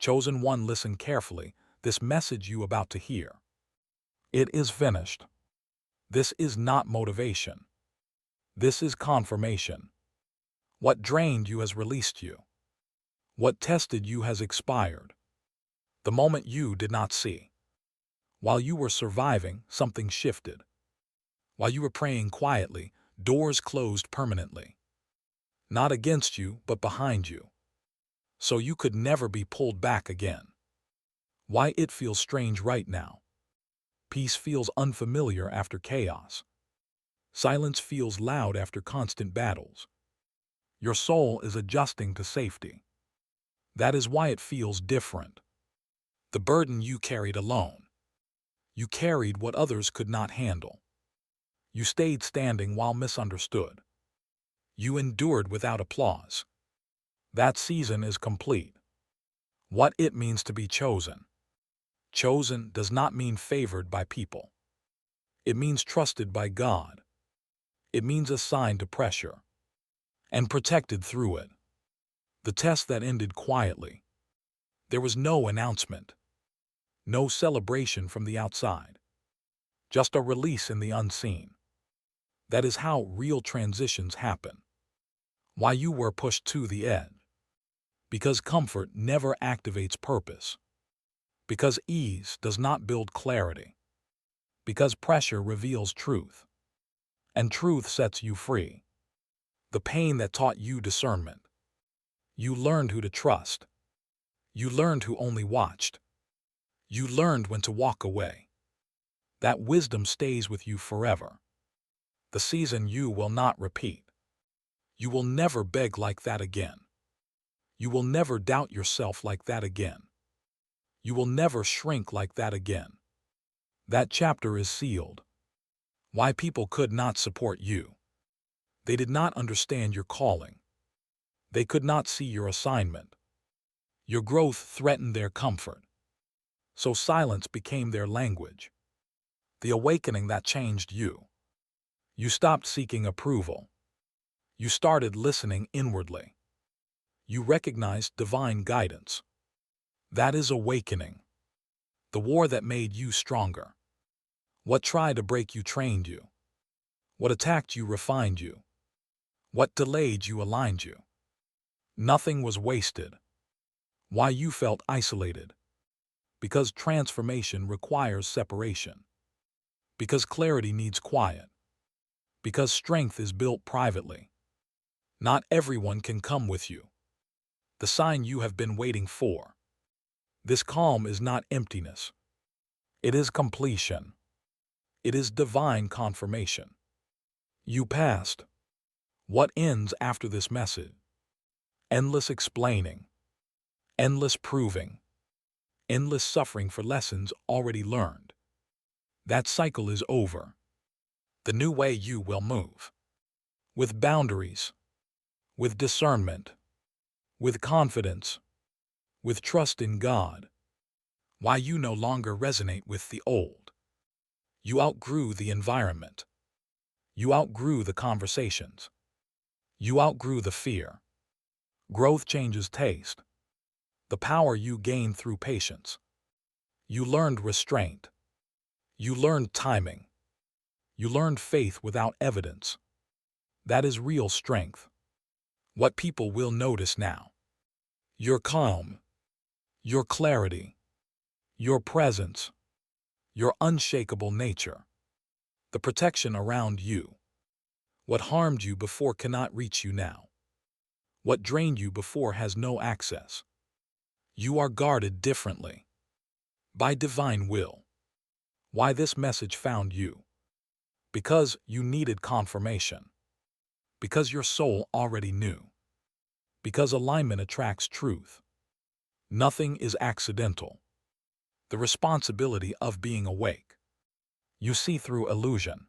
Chosen one, listen carefully. This message you about to hear. It is finished. This is not motivation. This is confirmation. What drained you has released you. What tested you has expired. The moment you did not see. While you were surviving, something shifted. While you were praying quietly, doors closed permanently. Not against you, but behind you. So you could never be pulled back again. Why it feels strange right now. Peace feels unfamiliar after chaos. Silence feels loud after constant battles. Your soul is adjusting to safety. That is why it feels different. The burden you carried alone. You carried what others could not handle. You stayed standing while misunderstood. You endured without applause. That season is complete. What it means to be chosen. Chosen does not mean favored by people. It means trusted by God. It means assigned to pressure. And protected through it. The test that ended quietly. There was no announcement. No celebration from the outside. Just a release in the unseen. That is how real transitions happen. Why you were pushed to the edge. Because comfort never activates purpose. Because ease does not build clarity. Because pressure reveals truth. And truth sets you free. The pain that taught you discernment. You learned who to trust. You learned who only watched. You learned when to walk away. That wisdom stays with you forever. The season you will not repeat. You will never beg like that again. You will never doubt yourself like that again. You will never shrink like that again. That chapter is sealed. Why people could not support you. They did not understand your calling. They could not see your assignment. Your growth threatened their comfort. So silence became their language. The awakening that changed you. You stopped seeking approval. You started listening inwardly. You recognized divine guidance. That is awakening. The war that made you stronger. What tried to break you trained you. What attacked you refined you. What delayed you aligned you. Nothing was wasted. Why you felt isolated. Because transformation requires separation. Because clarity needs quiet. Because strength is built privately. Not everyone can come with you. The sign you have been waiting for. This calm is not emptiness. It is completion. It is divine confirmation. You passed. What ends after this message? Endless explaining. Endless proving. Endless suffering for lessons already learned. That cycle is over. The new way you will move. With boundaries. With discernment. With confidence. With trust in God. Why you no longer resonate with the old. You outgrew the environment. You outgrew the conversations. You outgrew the fear. Growth changes taste. The power you gained through patience. You learned restraint. You learned timing. You learned faith without evidence. That is real strength. What people will notice now. Your calm. Your clarity. Your presence. Your unshakable nature. The protection around you. What harmed you before cannot reach you now. What drained you before has no access. You are guarded differently. By divine will. Why this message found you? Because you needed confirmation. Because your soul already knew. Because alignment attracts truth. Nothing is accidental. The responsibility of being awake. You see through illusion.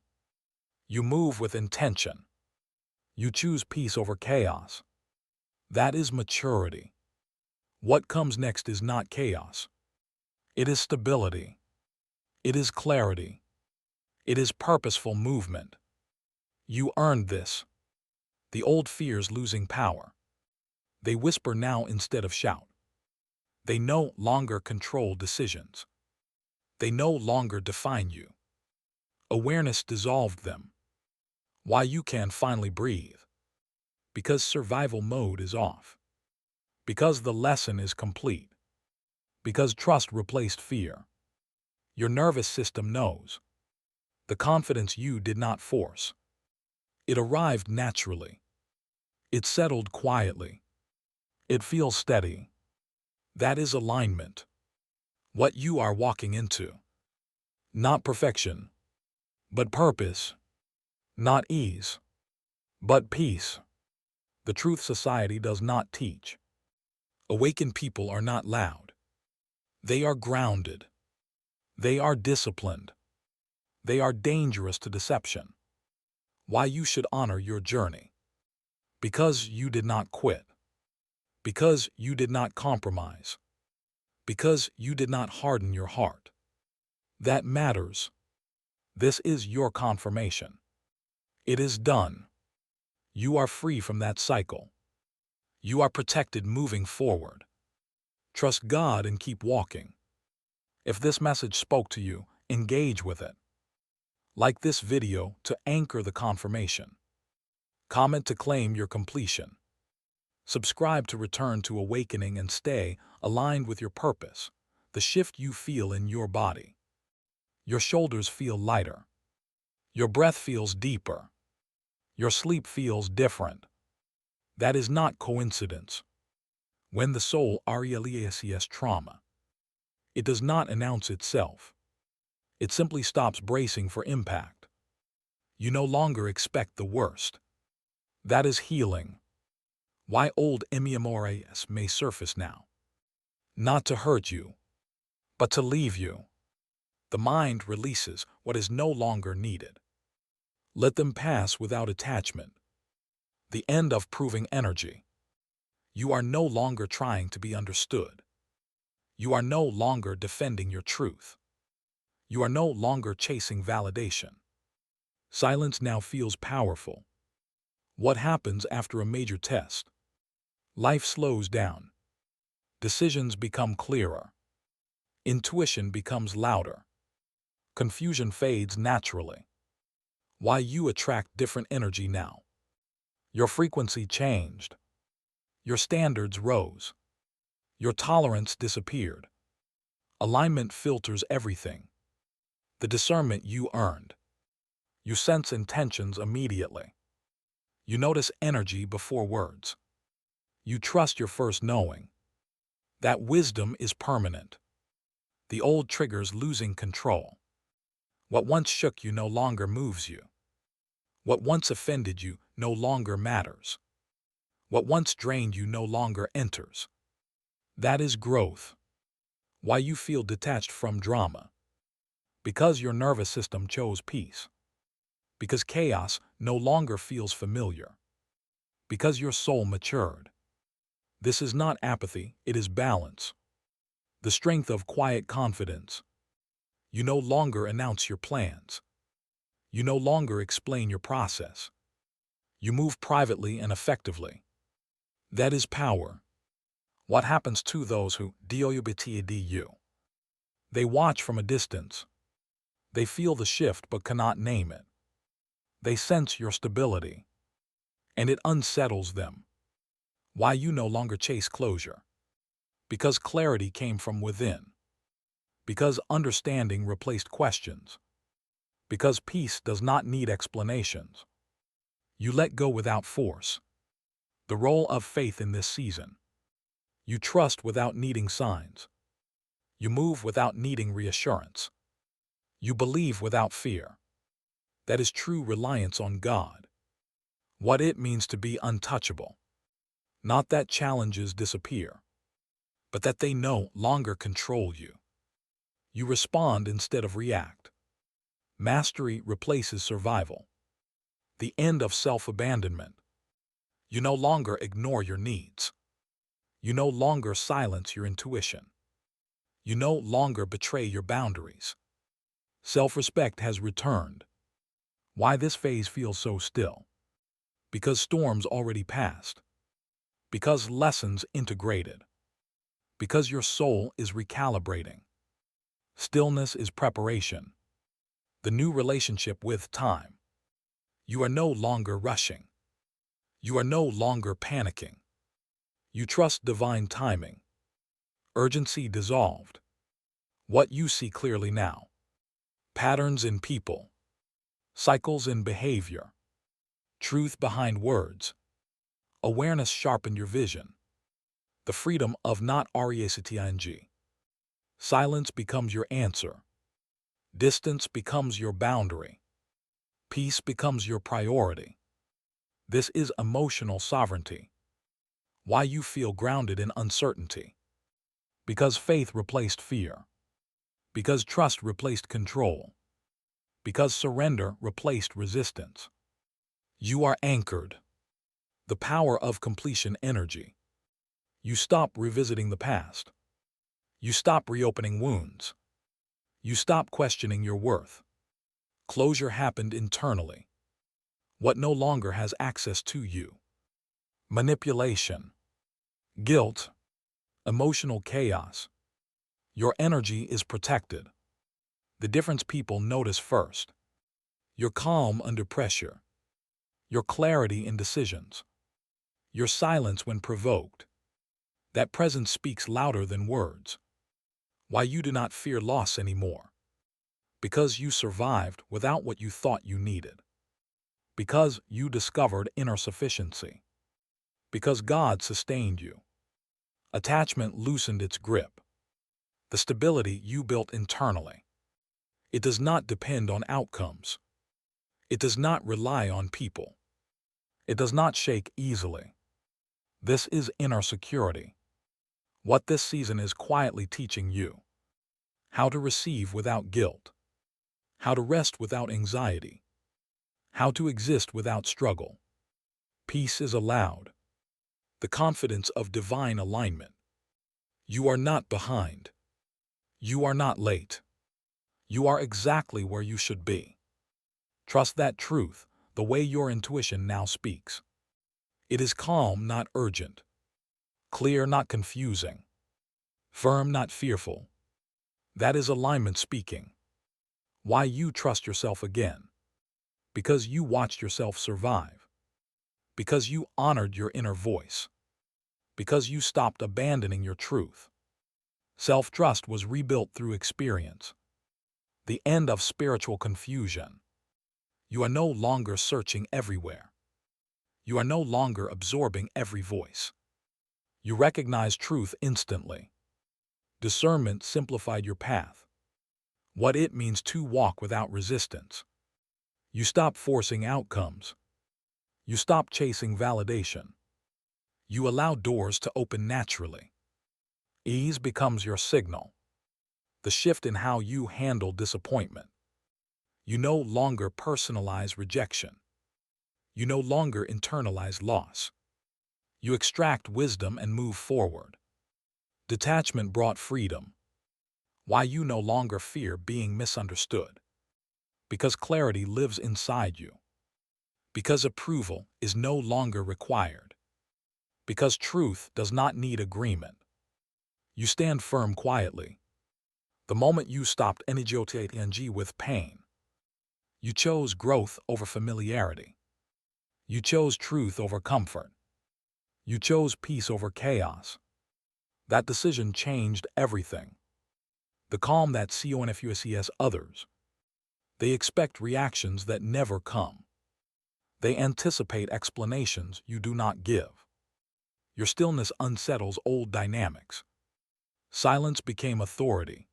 You move with intention. You choose peace over chaos. That is maturity. What comes next is not chaos. It is stability. It is clarity. It is purposeful movement. You earned this. The old fears losing power. They whisper now instead of shout. They no longer control decisions. They no longer define you. Awareness dissolved them. Why you can finally breathe? Because survival mode is off. Because the lesson is complete. Because trust replaced fear. Your nervous system knows. The confidence you did not force. It arrived naturally. It settled quietly. It feels steady. That is alignment. What you are walking into. Not perfection, but purpose. Not ease, but peace. The truth society does not teach. Awakened people are not loud. They are grounded. They are disciplined. They are dangerous to deception. Why you should honor your journey. Because you did not quit. Because you did not compromise. Because you did not harden your heart. That matters. This is your confirmation. It is done. You are free from that cycle. You are protected moving forward. Trust God and keep walking. If this message spoke to you, engage with it. Like this video to anchor the confirmation. Comment to claim your completion. Subscribe to return to awakening and stay aligned with your purpose, the shift you feel in your body. Your shoulders feel lighter. Your breath feels deeper. Your sleep feels different. That is not coincidence. When the soul releases trauma, it does not announce itself. It simply stops bracing for impact. You no longer expect the worst. That is healing. Why old memories may surface now. Not to hurt you, but to leave you. The mind releases what is no longer needed. Let them pass without attachment. The end of proving energy. You are no longer trying to be understood. You are no longer defending your truth. You are no longer chasing validation. Silence now feels powerful. What happens after a major test? Life slows down. Decisions become clearer. Intuition becomes louder. Confusion fades naturally. Why you attract different energy now? Your frequency changed. Your standards rose. Your tolerance disappeared. Alignment filters everything. The discernment you earned. You sense intentions immediately. You notice energy before words. You trust your first knowing. That wisdom is permanent. The old triggers losing control. What once shook you no longer moves you. What once offended you no longer matters. What once drained you no longer enters. That is growth. Why you feel detached from drama. Because your nervous system chose peace. Because chaos no longer feels familiar. Because your soul matured. This is not apathy, it is balance. The strength of quiet confidence. You no longer announce your plans. You no longer explain your process. You move privately and effectively. That is power. What happens to those who do? They watch from a distance. They feel the shift but cannot name it. They sense your stability. And it unsettles them. Why you no longer chase closure? Because clarity came from within. Because understanding replaced questions. Because peace does not need explanations. You let go without force. The role of faith in this season. You trust without needing signs. You move without needing reassurance. You believe without fear. That is true reliance on God. What it means to be untouchable. Not that challenges disappear, but that they no longer control you. You respond instead of react. Mastery replaces survival. The end of self-abandonment. You no longer ignore your needs. You no longer silence your intuition. You no longer betray your boundaries. Self-respect has returned. Why this phase feels so still? Because storms already passed. Because lessons integrated. Because your soul is recalibrating. Stillness is preparation. The new relationship with time. You are no longer rushing. You are no longer panicking. You trust divine timing. Urgency dissolved. What you see clearly now. Patterns in people. Cycles in behavior. Truth behind words. Awareness sharpened your vision. The freedom of not reacting. Silence becomes your answer. Distance becomes your boundary. Peace becomes your priority. This is emotional sovereignty. Why you feel grounded in uncertainty. Because faith replaced fear. Because trust replaced control. Because surrender replaced resistance. You are anchored. The power of completion energy. You stop revisiting the past. You stop reopening wounds. You stop questioning your worth. Closure happened internally. What no longer has access to you. Manipulation. Guilt. Emotional chaos. Your energy is protected. The difference people notice first. Your calm under pressure. Your clarity in decisions. Your silence when provoked. That presence speaks louder than words. Why you do not fear loss anymore. Because you survived without what you thought you needed. Because you discovered inner sufficiency. Because God sustained you. Attachment loosened its grip. The stability you built internally. It does not depend on outcomes. It does not rely on people. It does not shake easily. This is inner security. What this season is quietly teaching you. How to receive without guilt. How to rest without anxiety. How to exist without struggle. Peace is allowed. The confidence of divine alignment. You are not behind. You are not late. You are exactly where you should be. Trust that truth, the way your intuition now speaks. It is calm, not urgent. Clear, not confusing. Firm, not fearful. That is alignment speaking. Why you trust yourself again. Because you watched yourself survive. Because you honored your inner voice. Because you stopped abandoning your truth. Self-trust was rebuilt through experience. The end of spiritual confusion. You are no longer searching everywhere. You are no longer absorbing every voice. You recognize truth instantly. Discernment simplified your path. What it means to walk without resistance. You stop forcing outcomes. You stop chasing validation. You allow doors to open naturally. Ease becomes your signal. The shift in how you handle disappointment. You no longer personalize rejection. You no longer internalize loss. You extract wisdom and move forward. Detachment brought freedom. Why you no longer fear being misunderstood. Because clarity lives inside you. Because approval is no longer required. Because truth does not need agreement. You stand firm quietly. The moment you stopped negotiating with pain. You chose growth over familiarity. You chose truth over comfort. You chose peace over chaos. That decision changed everything. The calm that confused others. They expect reactions that never come. They anticipate explanations you do not give. Your stillness unsettles old dynamics. Silence became authority.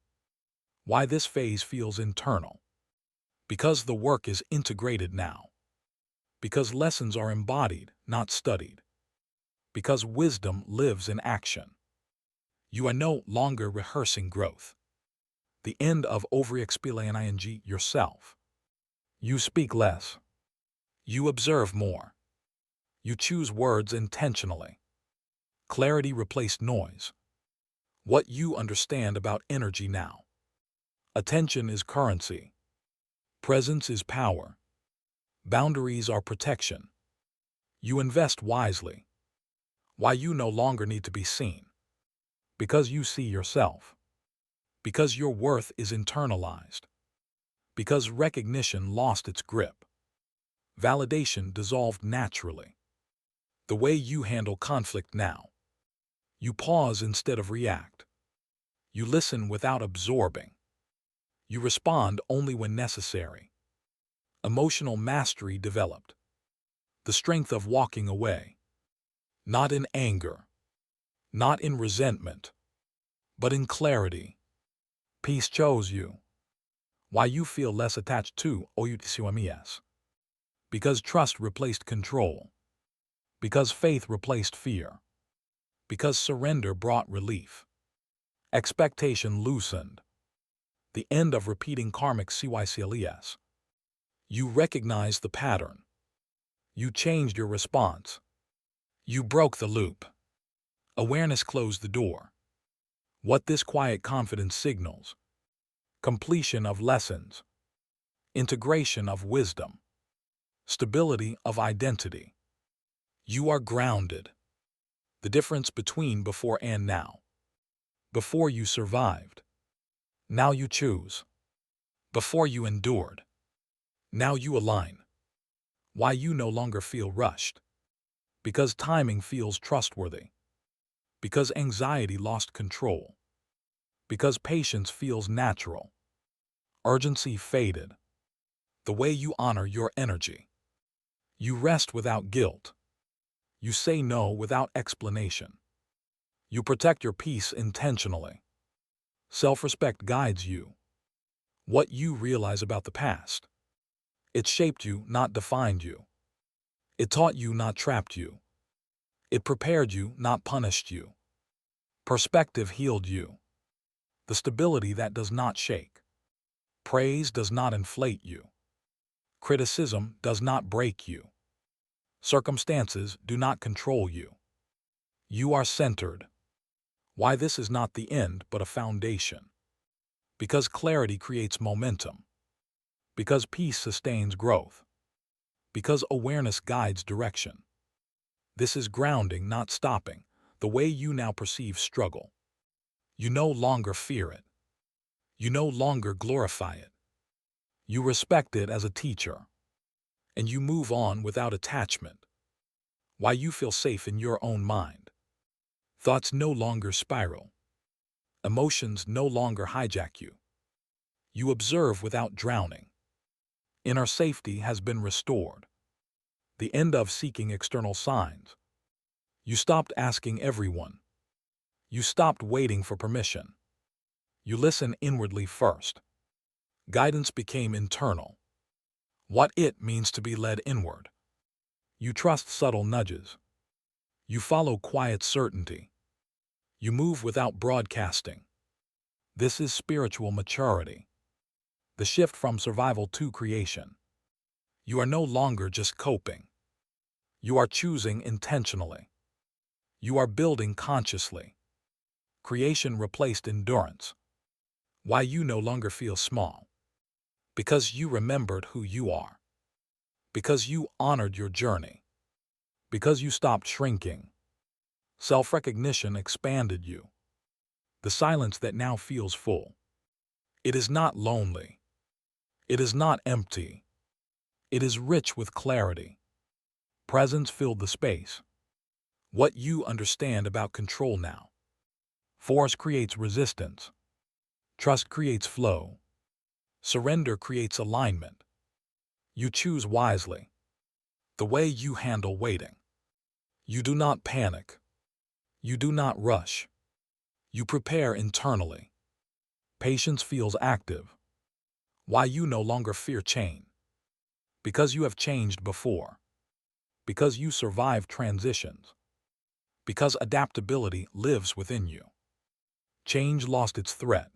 Why this phase feels internal. Because the work is integrated now. Because lessons are embodied, not studied. Because wisdom lives in action. You are no longer rehearsing growth. The end of over-explaining yourself. You speak less. You observe more. You choose words intentionally. Clarity replaced noise. What you understand about energy now. Attention is currency. Presence is power. Boundaries are protection. You invest wisely. Why you no longer need to be seen. Because you see yourself. Because your worth is internalized. Because recognition lost its grip. Validation dissolved naturally. The way you handle conflict now. You pause instead of react. You listen without absorbing. You respond only when necessary. Emotional mastery developed. The strength of walking away. Not in anger. Not in resentment. But in clarity. Peace chose you. Why you feel less attached to OUTCOMES. Because trust replaced control. Because faith replaced fear. Because surrender brought relief. Expectation loosened. The end of repeating karmic CYCLES. You recognized the pattern. You changed your response. You broke the loop. Awareness closed the door. What this quiet confidence signals. Completion of lessons. Integration of wisdom. Stability of identity. You are grounded. The difference between before and now. Before you survived. Now you choose. Before you endured. Now you align. Why you no longer feel rushed. Because timing feels trustworthy. Because anxiety lost control. Because patience feels natural. Urgency faded. The way you honor your energy. You rest without guilt. You say no without explanation. You protect your peace intentionally. Self-respect guides you. What you realize about the past. It shaped you, not defined you. It taught you, not trapped you. It prepared you, not punished you. Perspective healed you. The stability that does not shake. Praise does not inflate you. Criticism does not break you. Circumstances do not control you. You are centered. Why this is not the end but a foundation. Because clarity creates momentum. Because peace sustains growth. Because awareness guides direction. This is grounding, not stopping, the way you now perceive struggle. You no longer fear it. You no longer glorify it. You respect it as a teacher. And you move on without attachment. Why you feel safe in your own mind. Thoughts no longer spiral. Emotions no longer hijack you. You observe without drowning. Inner safety has been restored. The end of seeking external signs. You stopped asking everyone. You stopped waiting for permission. You listen inwardly first. Guidance became internal. What it means to be led inward. You trust subtle nudges. You follow quiet certainty. You move without broadcasting. This is spiritual maturity. The shift from survival to creation. You are no longer just coping. You are choosing intentionally. You are building consciously. Creation replaced endurance. Why you no longer feel small. Because you remembered who you are. Because you honored your journey. Because you stopped shrinking. Self-recognition expanded you. The silence that now feels full. It is not lonely. It is not empty. It is rich with clarity. Presence filled the space. What you understand about control now. Force creates resistance. Trust creates flow. Surrender creates alignment. You choose wisely. The way you handle waiting. You do not panic. You do not rush. You prepare internally. Patience feels active. Why you no longer fear change. Because you have changed before. Because you survived transitions. Because adaptability lives within you. Change lost its threat.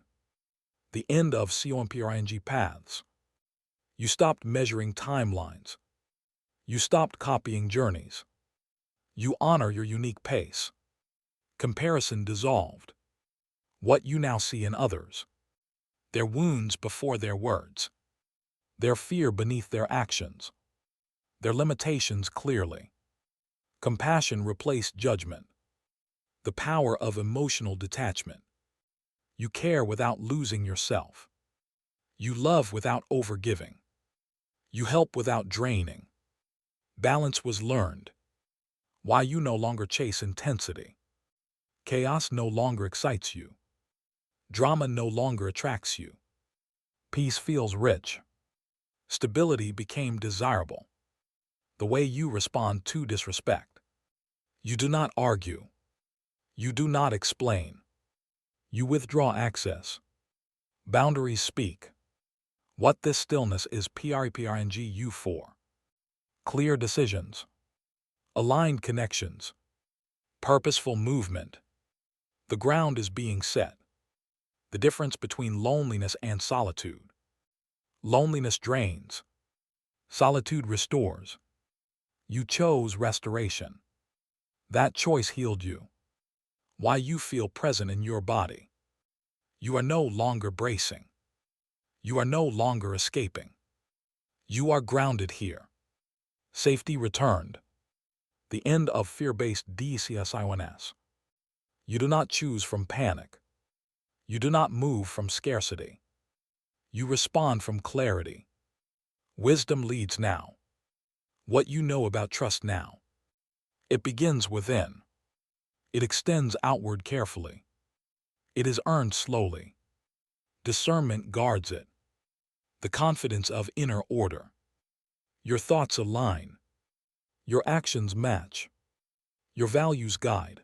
The end of COMPRING paths. You stopped measuring timelines. You stopped copying journeys. You honor your unique pace. Comparison dissolved. What you now see in others. Their wounds before their words. Their fear beneath their actions. Their limitations clearly. Compassion replaced judgment. The power of emotional detachment. You care without losing yourself. You love without overgiving. You help without draining. Balance was learned. Why you no longer chase intensity. Chaos no longer excites you. Drama no longer attracts you. Peace feels rich. Stability became desirable. The way you respond to disrespect. You do not argue. You do not explain. You withdraw access. Boundaries speak. What this stillness is PREPRNGU for. Clear decisions. Aligned connections. Purposeful movement. The ground is being set. The difference between loneliness and solitude. Loneliness drains. Solitude restores. You chose restoration. That choice healed you. Why you feel present in your body. You are no longer bracing. You are no longer escaping. You are grounded here. Safety returned. The end of fear-based DCSIONS. You do not choose from panic. You do not move from scarcity. You respond from clarity. Wisdom leads now. What you know about trust now. It begins within. It extends outward carefully. It is earned slowly. Discernment guards it. The confidence of inner order. Your thoughts align. Your actions match. Your values guide.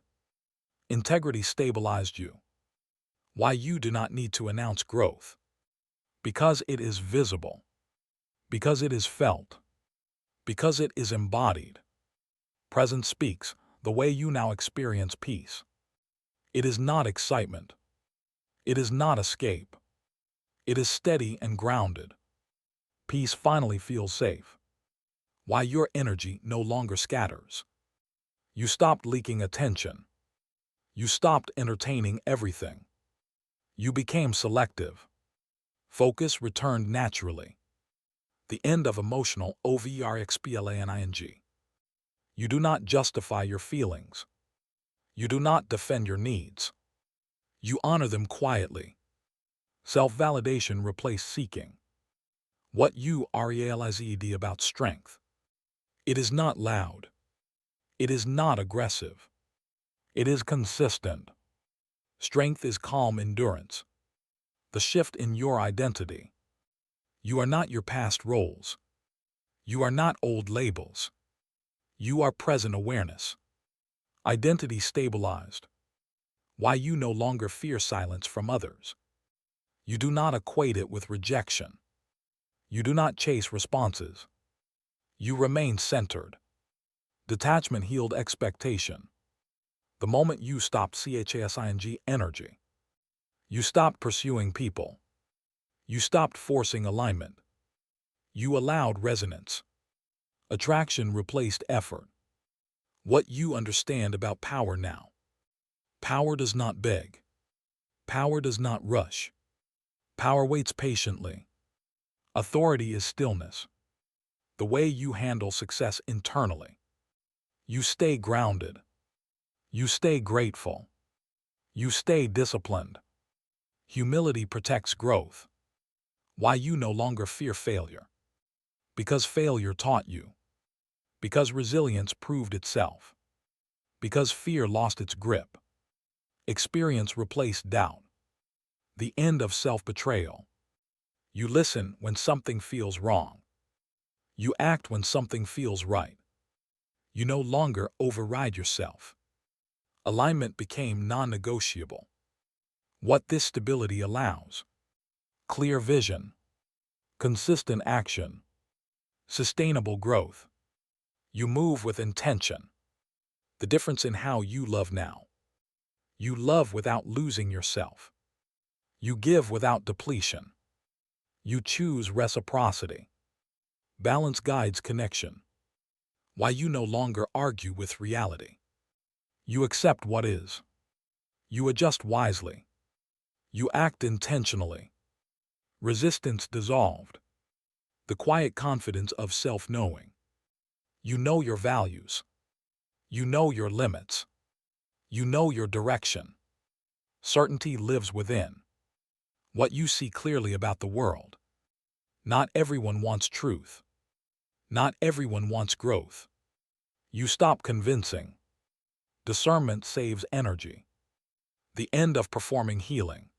Integrity stabilized you. Why you do not need to announce growth. Because it is visible. Because it is felt. Because it is embodied. Presence speaks, the way you now experience peace. It is not excitement. It is not escape. It is steady and grounded. Peace finally feels safe. Why your energy no longer scatters. You stopped leaking attention. You stopped entertaining everything. You became selective. Focus returned naturally. The end of emotional overexplaning. You do not justify your feelings. You do not defend your needs. You honor them quietly. Self-validation replaced seeking. What you realize about strength. It is not loud. It is not aggressive. It is consistent. Strength is calm endurance. The shift in your identity. You are not your past roles. You are not old labels. You are present awareness. Identity stabilized. Why you no longer fear silence from others. You do not equate it with rejection. You do not chase responses. You remain centered. Detachment healed expectation. The moment you stopped CHASING energy. You stopped pursuing people. You stopped forcing alignment. You allowed resonance. Attraction replaced effort. What you understand about power now. Power does not beg. Power does not rush. Power waits patiently. Authority is stillness. The way you handle success internally. You stay grounded. You stay grateful. You stay disciplined. Humility protects growth. Why you no longer fear failure. Because failure taught you. Because resilience proved itself. Because fear lost its grip. Experience replaced doubt. The end of self-betrayal. You listen when something feels wrong. You act when something feels right. You no longer override yourself. Alignment became non-negotiable. What this stability allows. Clear vision. Consistent action. Sustainable growth. You move with intention. The difference in how you love now. You love without losing yourself. You give without depletion. You choose reciprocity. Balance guides connection. Why you no longer argue with reality. You accept what is. You adjust wisely. You act intentionally. Resistance dissolved. The quiet confidence of self-knowing. You know your values. You know your limits. You know your direction. Certainty lives within. What you see clearly about the world. Not everyone wants truth. Not everyone wants growth. You stop convincing. Discernment saves energy. The end of performing healing.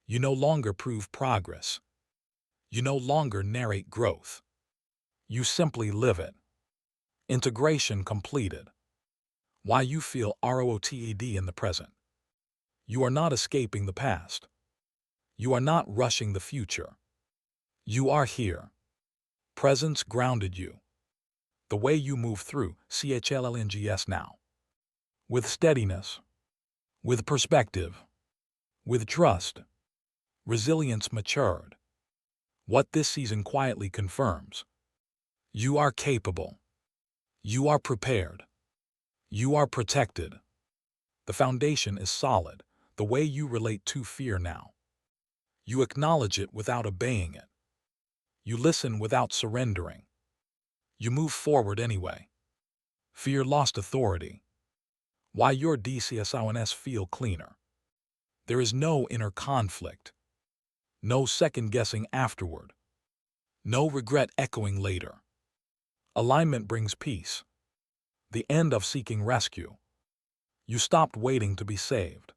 You no longer prove progress. You no longer narrate growth. You simply live it. Integration completed. Why you feel ROTED in the present. You are not escaping the past. You are not rushing the future. You are here. Presence grounded you. The way you move through CHLLNGS now. With steadiness. With perspective. With trust. Resilience matured. What this season quietly confirms. You are capable. You are prepared. You are protected. The foundation is solid, the way you relate to fear now. You acknowledge it without obeying it. You listen without surrendering. You move forward anyway. Fear lost authority. Why your DCSONS feel cleaner. There is no inner conflict. No second-guessing afterward. No regret echoing later. Alignment brings peace. The end of seeking rescue. You stopped waiting to be saved.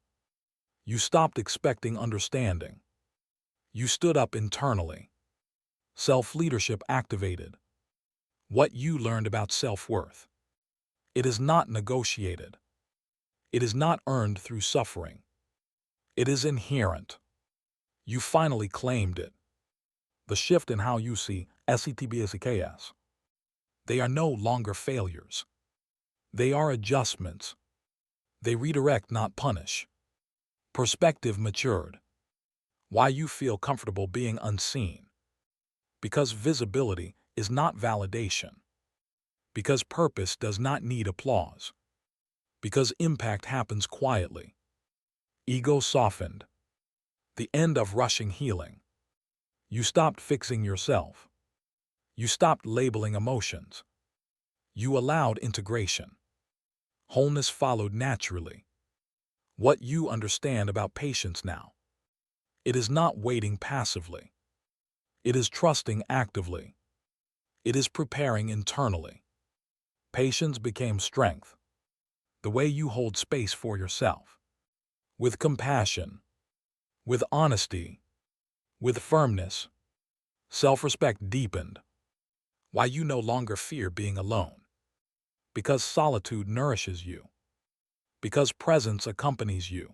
You stopped expecting understanding. You stood up internally. Self-leadership activated. What you learned about self-worth. It is not negotiated. It is not earned through suffering. It is inherent. You finally claimed it. The shift in how you see SETBSEKS. They are no longer failures. They are adjustments. They redirect, not punish. Perspective matured. Why you feel comfortable being unseen. Because visibility is not validation. Because purpose does not need applause. Because impact happens quietly. Ego softened. The end of rushing healing. You stopped fixing yourself. You stopped labeling emotions. You allowed integration. Wholeness followed naturally. What you understand about patience now. It is not waiting passively. It is trusting actively. It is preparing internally. Patience became strength. The way you hold space for yourself. With compassion. With honesty. With firmness. Self-respect deepened. Why you no longer fear being alone. Because solitude nourishes you. Because presence accompanies you.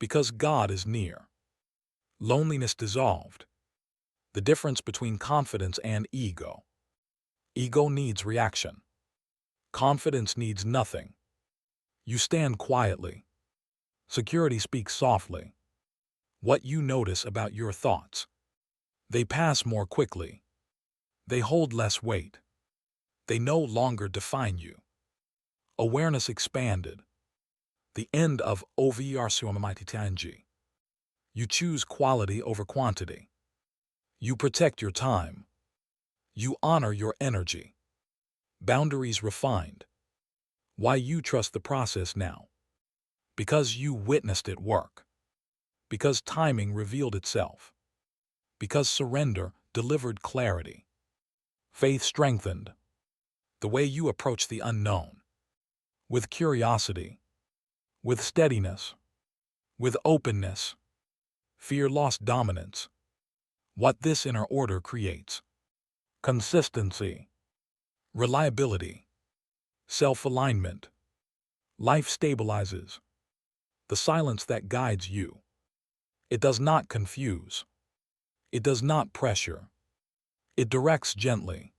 Because God is near. Loneliness dissolved. The difference between confidence and ego. Ego needs reaction. Confidence needs nothing. You stand quietly. Security speaks softly. What you notice about your thoughts. They pass more quickly. They hold less weight. They no longer define you. Awareness expanded. The end of OVRSUMMITTNG. You choose quality over quantity. You protect your time. You honor your energy. Boundaries refined. Why you trust the process now. Because you witnessed it work. Because timing revealed itself. Because surrender delivered clarity. Faith strengthened. The way you approach the unknown. With curiosity. With steadiness. With openness. Fear lost dominance. What this inner order creates. Consistency. Reliability. Self-alignment. Life stabilizes. The silence that guides you. It does not confuse. It does not pressure. It directs gently.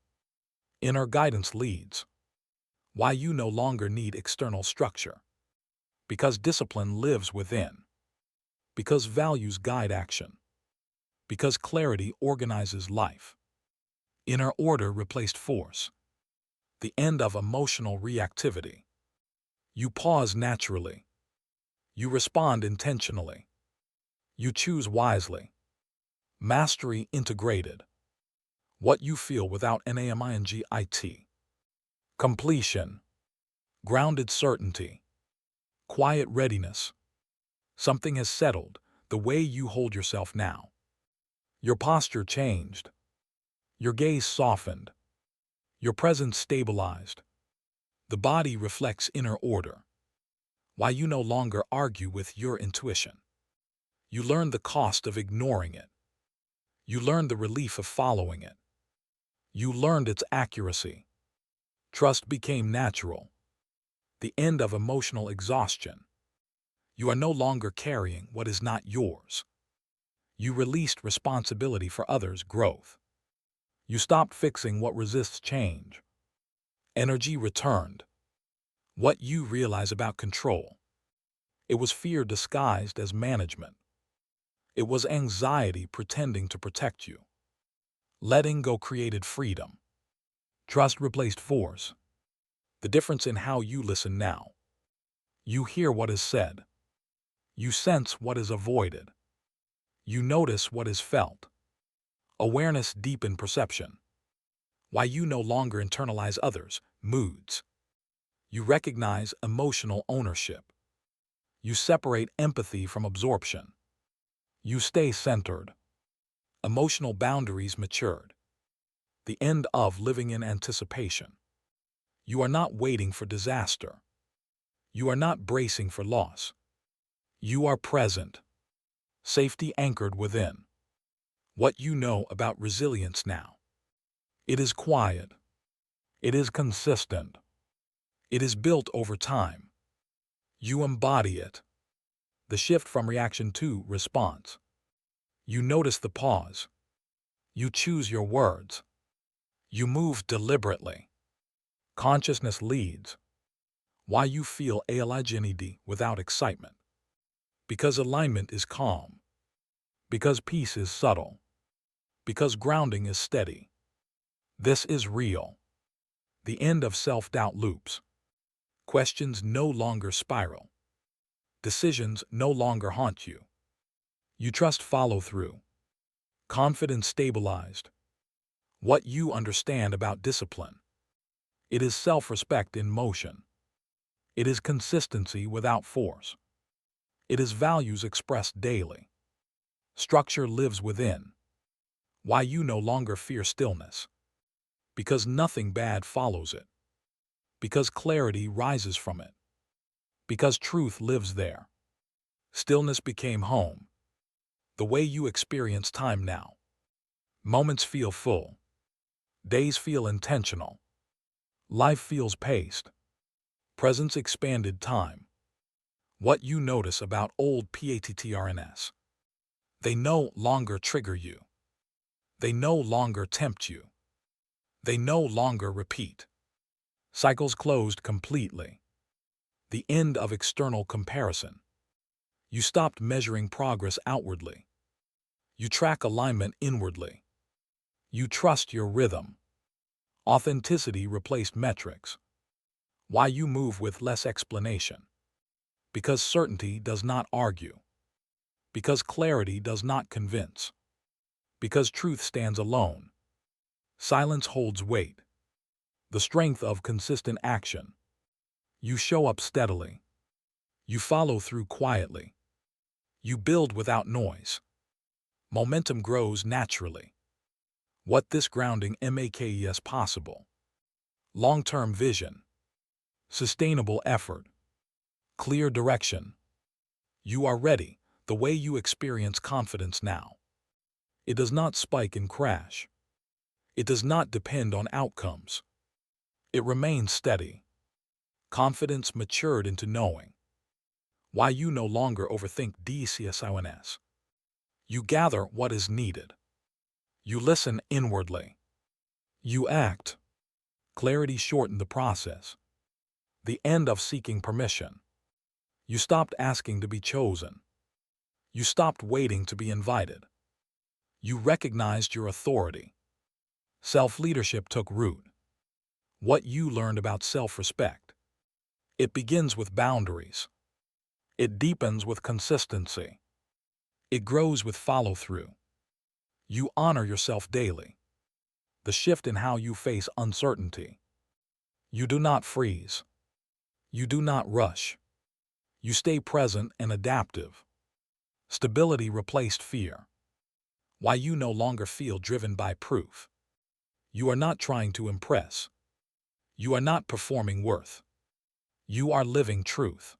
Inner guidance leads. Why you no longer need external structure. Because discipline lives within. Because values guide action. Because clarity organizes life. Inner order replaced force. The end of emotional reactivity. You pause naturally. You respond intentionally. You choose wisely. Mastery integrated. What you feel without NAMINGIT. Completion. Grounded certainty. Quiet readiness. Something has settled, the way you hold yourself now. Your posture changed. Your gaze softened. Your presence stabilized. The body reflects inner order. Why you no longer argue with your intuition. You learn the cost of ignoring it. You learn the relief of following it. You learned its accuracy. Trust became natural. The end of emotional exhaustion. You are no longer carrying what is not yours. You released responsibility for others' growth. You stopped fixing what resists change. Energy returned. What you realize about control. It was fear disguised as management. It was anxiety pretending to protect you. Letting go created freedom. Trust replaced force. The difference in how you listen now. You hear what is said. You sense what is avoided. You notice what is felt. Awareness deepened perception. Why you no longer internalize others' moods. You recognize emotional ownership. You separate empathy from absorption. You stay centered. Emotional boundaries matured. The end of living in anticipation. You are not waiting for disaster. You are not bracing for loss. You are present. Safety anchored within. What you know about resilience now. It is quiet. It is consistent. It is built over time. You embody it. The shift from reaction to response. You notice the pause. You choose your words. You move deliberately. Consciousness leads. Why you feel aligned without excitement. Because alignment is calm. Because peace is subtle. Because grounding is steady. This is real. The end of self-doubt loops. Questions no longer spiral. Decisions no longer haunt you. You trust follow through. Confidence stabilized. What you understand about discipline. It is self-respect in motion. It is consistency without force. It is values expressed daily. Structure lives within. Why you no longer fear stillness. Because nothing bad follows it. Because clarity rises from it. Because truth lives there. Stillness became home. The way you experience time now. Moments feel full. Days feel intentional. Life feels paced. Presence expanded time. What you notice about old patterns. They no longer trigger you. They no longer tempt you. They no longer repeat. Cycles closed completely. The end of external comparison. You stopped measuring progress outwardly. You track alignment inwardly. You trust your rhythm. Authenticity replaced metrics. Why you move with less explanation. Because certainty does not argue. Because clarity does not convince. Because truth stands alone. Silence holds weight. The strength of consistent action. You show up steadily. You follow through quietly. You build without noise. Momentum grows naturally. What this grounding makes possible. Long-term vision. Sustainable effort. Clear direction. You are ready, the way you experience confidence now. It does not spike and crash. It does not depend on outcomes. It remains steady. Confidence matured into knowing. Why you no longer overthink decisions. You gather what is needed. You listen inwardly. You act. Clarity shortened the process. The end of seeking permission. You stopped asking to be chosen. You stopped waiting to be invited. You recognized your authority. Self-leadership took root. What you learned about self-respect. It begins with boundaries. It deepens with consistency. It grows with follow-through. You honor yourself daily. The shift in how you face uncertainty. You do not freeze. You do not rush. You stay present and adaptive. Stability replaced fear. Why you no longer feel driven by proof. You are not trying to impress. You are not performing worth. You are living truth.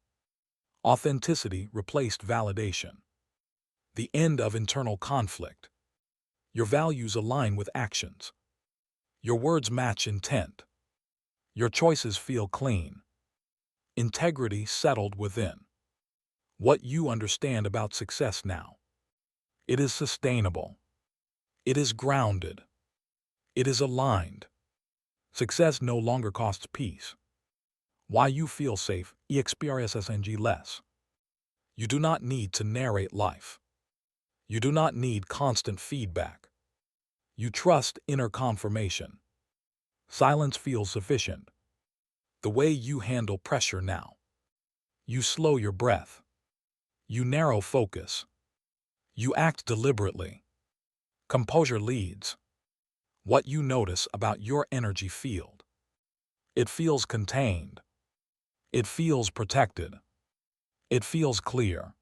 Authenticity replaced validation. The end of internal conflict. Your values align with actions. Your words match intent. Your choices feel clean. Integrity settled within. What you understand about success now. It is sustainable. It is grounded. It is aligned. Success no longer costs peace. Why you feel safe, experience less. You do not need to narrate life. You do not need constant feedback. You trust inner confirmation. Silence feels sufficient. The way you handle pressure now. You slow your breath. You narrow focus. You act deliberately. Composure leads. What you notice about your energy field. It feels contained. It feels protected. It feels clear.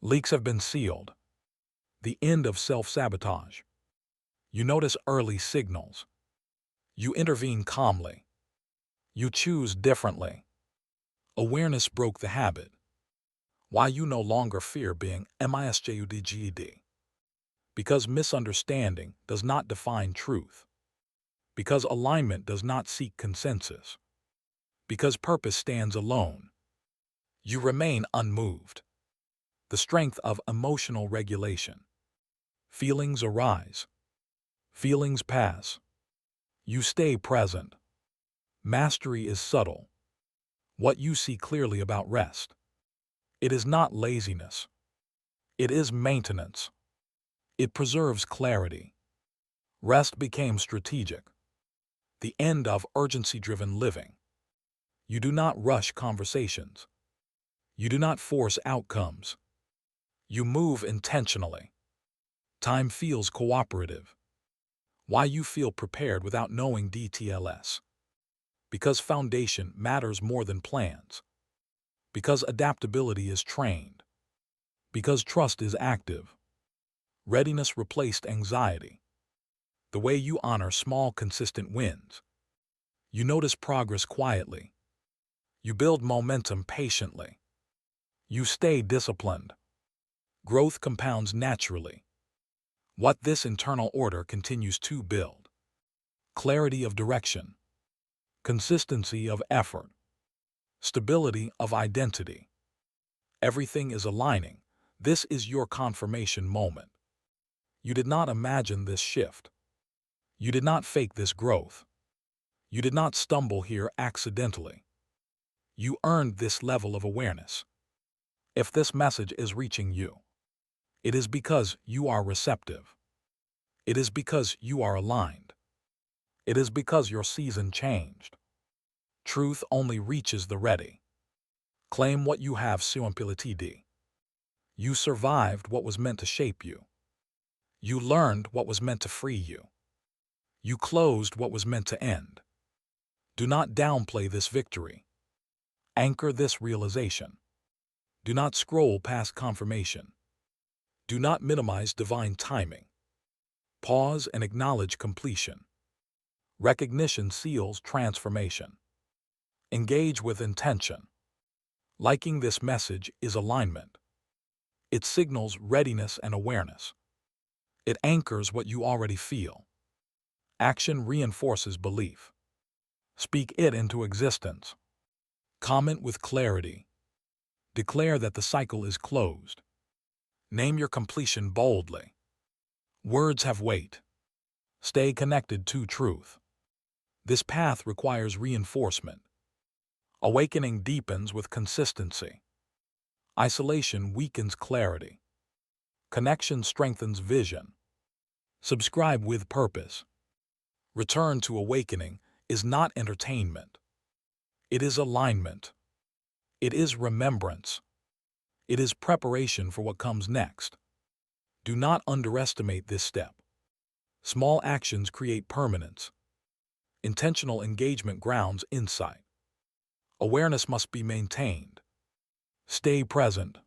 Leaks have been sealed. The end of self-sabotage. You notice early signals. You intervene calmly. You choose differently. Awareness broke the habit. Why you no longer fear being misjudged. Because misunderstanding does not define truth. Because alignment does not seek consensus. Because purpose stands alone. You remain unmoved. The strength of emotional regulation. Feelings arise. Feelings pass. You stay present. Mastery is subtle. What you see clearly about rest. It is not laziness. It is maintenance. It preserves clarity. Rest became strategic. The end of urgency-driven living. You do not rush conversations. You do not force outcomes. You move intentionally. Time feels cooperative. Why you feel prepared without knowing details. Because foundation matters more than plans. Because adaptability is trained. Because trust is active. Readiness replaced anxiety. The way you honor small, consistent wins. You notice progress quietly. You build momentum patiently. You stay disciplined. Growth compounds naturally. What this internal order continues to build. Clarity of direction. Consistency of effort. Stability of identity. Everything is aligning. This is your confirmation moment. You did not imagine this shift. You did not fake this growth. You did not stumble here accidentally. You earned this level of awareness. If this message is reaching you, it is because you are receptive. It is because you are aligned. It is because your season changed. Truth only reaches the ready. Claim what you have suimpilitd. You survived what was meant to shape you. You learned what was meant to free you. You closed what was meant to end. Do not downplay this victory. Anchor this realization. Do not scroll past confirmation. Do not minimize divine timing. Pause and acknowledge completion. Recognition seals transformation. Engage with intention. Liking this message is alignment. It signals readiness and awareness. It anchors what you already feel. Action reinforces belief. Speak it into existence. Comment with clarity. Declare that the cycle is closed. Name your completion boldly. Words have weight. Stay connected to truth. This path requires reinforcement. Awakening deepens with consistency. Isolation weakens clarity. Connection strengthens vision. Subscribe with purpose. Return to awakening is not entertainment. It is alignment. It is remembrance. It is preparation for what comes next. Do not underestimate this step. Small actions create permanence. Intentional engagement grounds insight. Awareness must be maintained. Stay present.